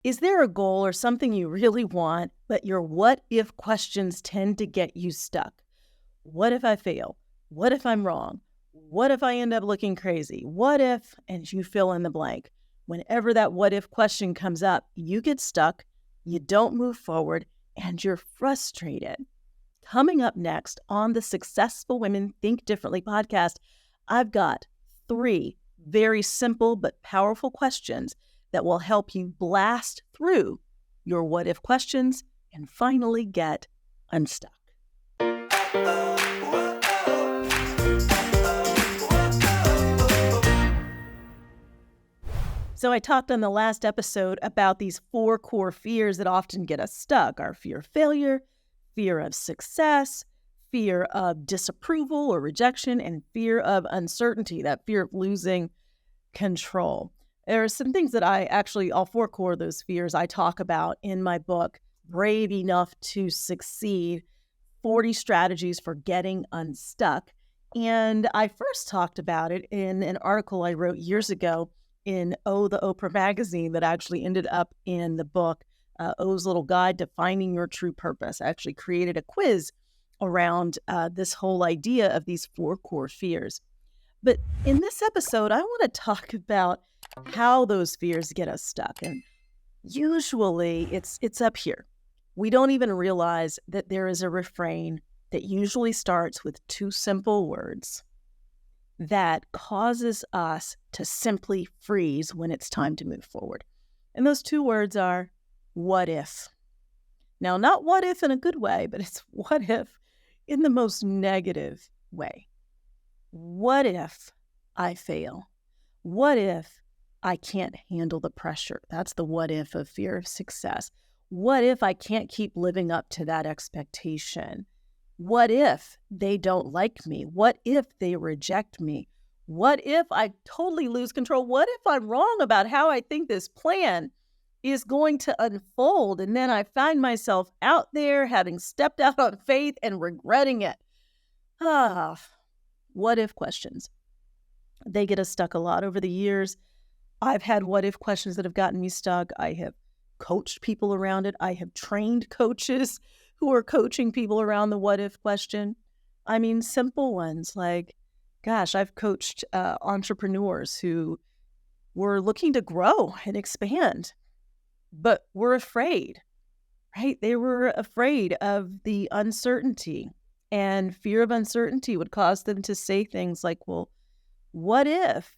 Is there a goal or something you really want, but your what if questions tend to get you stuck? What if I fail? What if I'm wrong? What if I end up looking crazy? What if, and you fill in the blank. Whenever that what if question comes up, you get stuck, you don't move forward, and you're frustrated. Coming up next on the Successful Women Think Differently podcast, I've got 3 very simple but powerful questions that will help you blast through your what if questions and finally get unstuck. So I talked on the last episode about these 4 core fears that often get us stuck: our fear of failure, fear of success, fear of disapproval or rejection, and fear of uncertainty, that fear of losing control. There are some things that all 4 core of those fears I talk about in my book, Brave Enough to Succeed, 40 Strategies for Getting Unstuck. And I first talked about it in an article I wrote years ago in the Oprah magazine that actually ended up in the book, O's Little Guide to Finding Your True Purpose. I actually created a quiz around this whole idea of these 4 core fears. But in this episode, I want to talk about how those fears get us stuck. And usually it's up here. We don't even realize that there is a refrain that usually starts with 2 simple words that causes us to simply freeze when it's time to move forward. And those 2 words are, what if? Now, not what if in a good way, but it's what if in the most negative way. What if I fail? What if I can't handle the pressure? That's the what if of fear of success. What if I can't keep living up to that expectation? What if they don't like me? What if they reject me? What if I totally lose control? What if I'm wrong about how I think this plan is going to unfold, and then I find myself out there having stepped out on faith and regretting it? What if questions. They get us stuck a lot over the years. I've had what if questions that have gotten me stuck. I have coached people around it. I have trained coaches who are coaching people around the what if question. I mean, simple ones like, gosh, I've coached entrepreneurs who were looking to grow and expand, but were afraid, right? They were afraid of the uncertainty, and fear of uncertainty would cause them to say things like, well, what if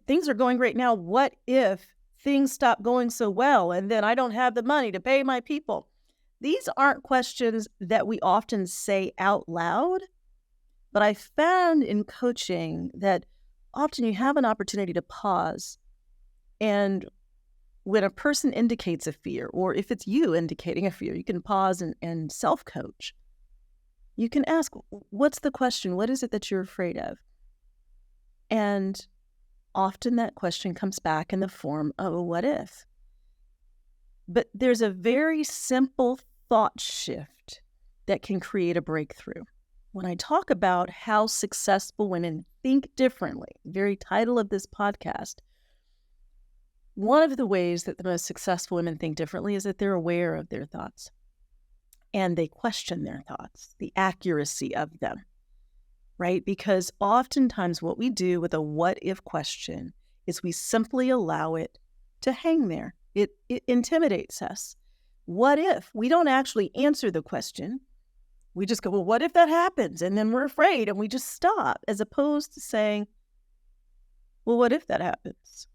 things are going great now? What if things stop going so well and then I don't have the money to pay my people? These aren't questions that we often say out loud, but I found in coaching that often you have an opportunity to pause. And when a person indicates a fear, or if it's you indicating a fear, you can pause and self-coach. You can ask, what's the question? What is it that you're afraid of? And often that question comes back in the form of a what if. But there's a very simple thought shift that can create a breakthrough. When I talk about how successful women think differently, the very title of this podcast, one of the ways that the most successful women think differently is that they're aware of their thoughts and they question their thoughts, the accuracy of them, right? Because oftentimes what we do with a what if question is we simply allow it to hang there. It intimidates us. What if? We don't actually answer the question. We just go, well, what if that happens? And then we're afraid and we just stop, as opposed to saying, well, what if that happens?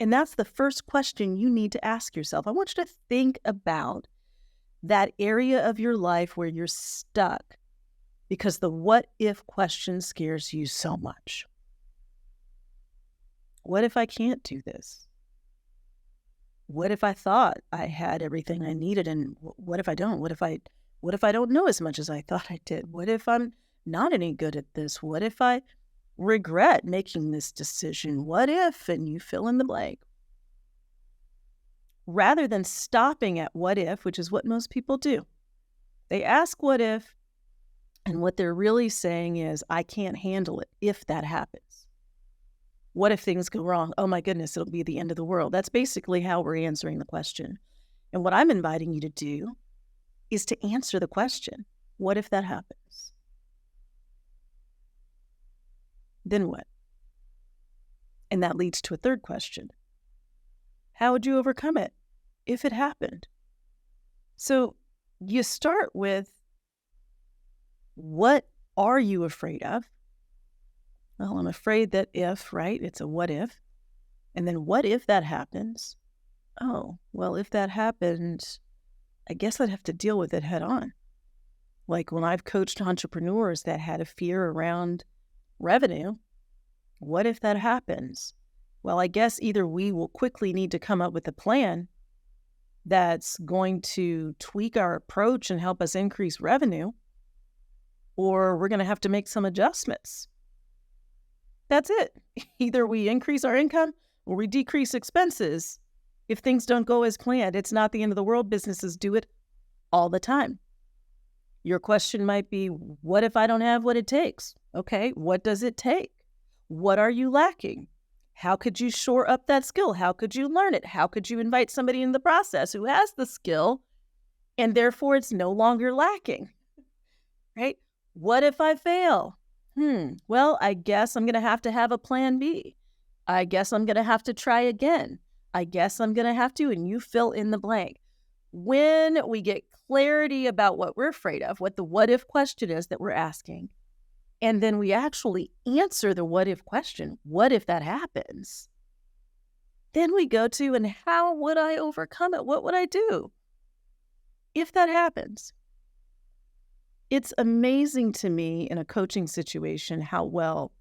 And that's the first question you need to ask yourself. I want you to think about that area of your life where you're stuck because the what if question scares you so much. What if I can't do this? What if I thought I had everything I needed, and what if I don't? What if I don't know as much as I thought I did? What if I'm not any good at this? What if I regret making this decision? What if? And you fill in the blank. Rather than stopping at what if, which is what most people do, they ask what if, and what they're really saying is, I can't handle it if that happens. What if things go wrong? Oh my goodness, it'll be the end of the world. That's basically how we're answering the question. And what I'm inviting you to do is to answer the question, what if that happens? Then what? And that leads to a third question. How would you overcome it if it happened? So you start with, what are you afraid of? Well, I'm afraid that if, right? It's a what if. And then what if that happens? Oh, well, if that happened, I guess I'd have to deal with it head on. Like when I've coached entrepreneurs that had a fear around revenue, what if that happens? Well, I guess either we will quickly need to come up with a plan that's going to tweak our approach and help us increase revenue, or we're going to have to make some adjustments. That's it. Either we increase our income or we decrease expenses. If things don't go as planned, it's not the end of the world. Businesses do it all the time. Your question might be, what if I don't have what it takes? Okay, what does it take? What are you lacking? How could you shore up that skill? How could you learn it? How could you invite somebody in the process who has the skill and therefore it's no longer lacking, right? What if I fail? Well, I guess I'm going to have a plan B. I guess I'm going to have to try again. I guess I'm going to have to, and you fill in the blank. When we get clarity about what we're afraid of, what the what if question is that we're asking, and then we actually answer the what if question, what if that happens? Then we go to, and how would I overcome it? What would I do if that happens? It's amazing to me in a coaching situation how well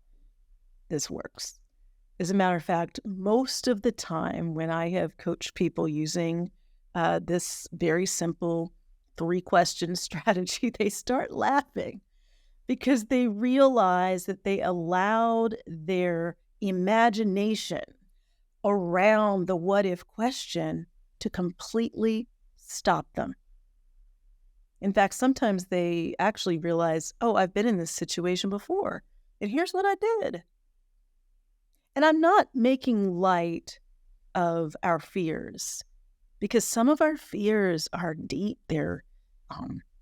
this works. As a matter of fact, most of the time when I have coached people using this very simple 3-question strategy, they start laughing because they realize that they allowed their imagination around the what if question to completely stop them. In fact, sometimes they actually realize, oh, I've been in this situation before, and here's what I did. And I'm not making light of our fears, because some of our fears are deep. They're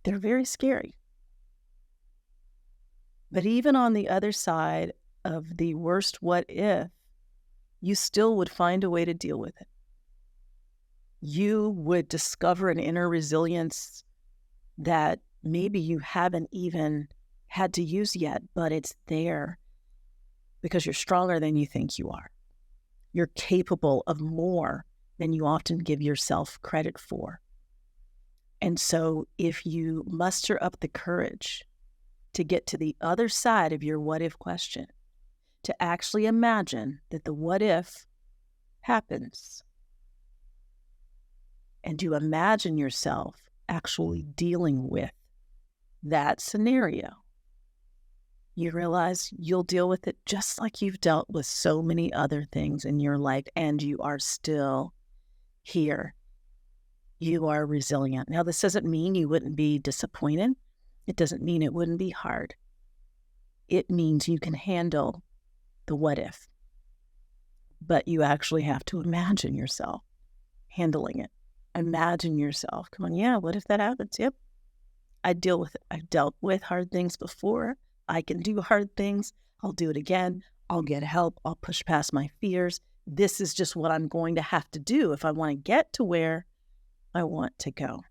very scary. But even on the other side of the worst what if, you still would find a way to deal with it. You would discover an inner resilience that maybe you haven't even had to use yet, but it's there because you're stronger than you think you are. You're capable of more than you often give yourself credit for. And so if you muster up the courage to get to the other side of your what if question, to actually imagine that the what if happens, and you imagine yourself actually dealing with that scenario, you realize you'll deal with it just like you've dealt with so many other things in your life, and you are still here. You are resilient. Now, this doesn't mean you wouldn't be disappointed. It doesn't mean it wouldn't be hard. It means you can handle the what if, but you actually have to imagine yourself handling it. Imagine yourself. Come on, yeah, what if that happens? Yep. I deal with it. I've dealt with hard things before. I can do hard things. I'll do it again. I'll get help. I'll push past my fears. This is just what I'm going to have to do if I want to get to where I want to go.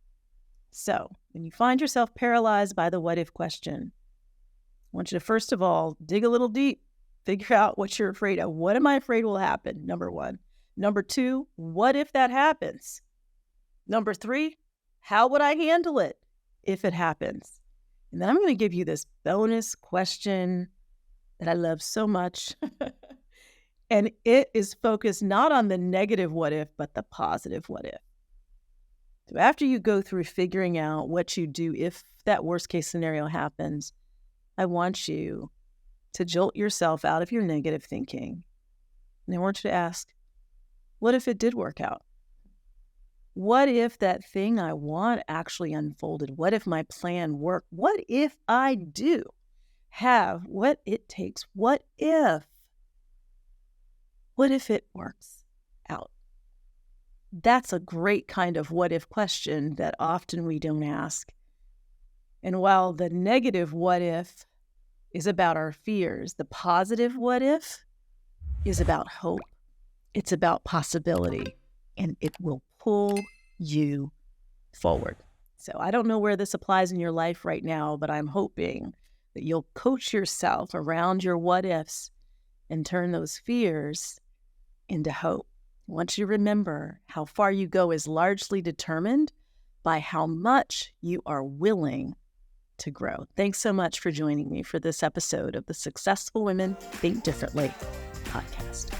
So when you find yourself paralyzed by the what if question, I want you to first of all, dig a little deep, figure out what you're afraid of. What am I afraid will happen? Number 1. Number 2, what if that happens? Number 3, how would I handle it if it happens? And then I'm going to give you this bonus question that I love so much. And it is focused not on the negative what if, but the positive what if. So after you go through figuring out what you do if that worst case scenario happens, I want you to jolt yourself out of your negative thinking. And I want you to ask, what if it did work out? What if that thing I want actually unfolded? What if my plan worked? What if I do have what it takes? What if? what if it works out? That's a great kind of what if question that often we don't ask. And while the negative what if is about our fears, the positive what if is about hope. It's about possibility, and it will pull you forward. So I don't know where this applies in your life right now, but I'm hoping that you'll coach yourself around your what ifs and turn those fears into hope. I want you to remember how far you go is largely determined by how much you are willing to grow. Thanks so much for joining me for this episode of the Successful Women Think Differently podcast.